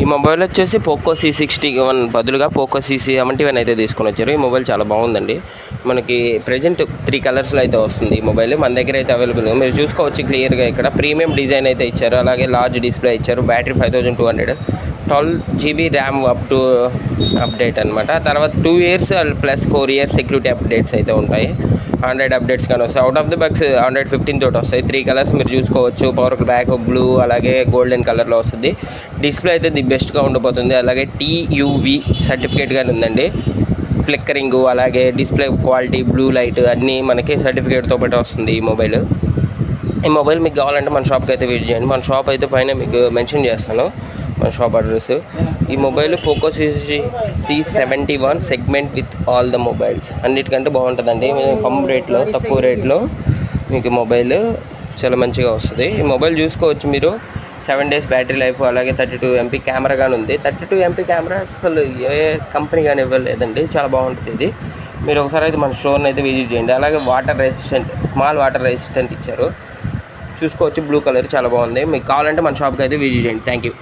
ఈ మొబైల్ వచ్చేసి Poco C61 బదులుగా పోకో C71 అయితే తీసుకొని వచ్చారు. ఈ మొబైల్ చాలా బాగుందండి. మనకి ప్రజెంట్ 3 కలర్స్లో అయితే వస్తుంది ఈ మొబైల్. మన దగ్గర అయితే అవైలబుల్. మీరు చూసుకోవచ్చు క్లియర్గా ఇక్కడ ప్రీమియం డిజైన్ అయితే ఇచ్చారు. అలాగే లార్జ్ డిస్ప్లే ఇచ్చారు. Battery 5200, 12GB RAM up to update అనమాట. తర్వాత 2 years plus 4 years security updates అయితే ఉంటాయి. 100 అప్డేట్స్ కానీ వస్తాయి. అవుట్ ఆఫ్ ది బాక్స్ 115 తోటి వస్తాయి. 3 కలర్స్ మీరు చూసుకోవచ్చు. పవర్ బ్లాక్, బ్లూ, అలాగే గోల్డెన్ కలర్లో వస్తుంది. డిస్ప్లే అయితే ది బెస్ట్గా ఉండిపోతుంది. అలాగే TUV సర్టిఫికేట్ కానీ ఉందండి. ఫ్లిక్కరింగ్, అలాగే డిస్ప్లే క్వాలిటీ, బ్లూ లైట్ అన్నీ మనకి సర్టిఫికేట్తో పాటు వస్తుంది ఈ మొబైల్. ఈ మొబైల్ మీకు కావాలంటే మన షాప్కి అయితే విజిట్ చేయండి. మన షాప్ అయితే పైన మీకు మెన్షన్ చేస్తాను, మన షాప్ అడ్రస్. ఈ mobile Poco C71 segment with all the mobiles అన్నిటికంటే బాగుంటుందండి. కమ్ రేట్లో, తక్కువ రేట్లో మీకు మొబైల్ చాలా మంచిగా వస్తుంది. ఈ మొబైల్ చూసుకోవచ్చు మీరు. 7 days బ్యాటరీ లైఫ్, అలాగే 32 MP కెమెరా కానీ ఉంది. 32 MP కెమెరా అసలు ఏ కంపెనీ కానీ ఇవ్వలేదండి. చాలా బాగుంటుంది ఇది. మీరు ఒకసారి అయితే మన స్టోర్ని అయితే విజిట్ చేయండి. అలాగే water resistant, small water resistant ఇచ్చారు. చూసుకోవచ్చు. బ్లూ కలర్ చాలా బాగుంది. మీకు కావాలంటే మన షాప్కి అయితే విజిట్ చేయండి. Thank you.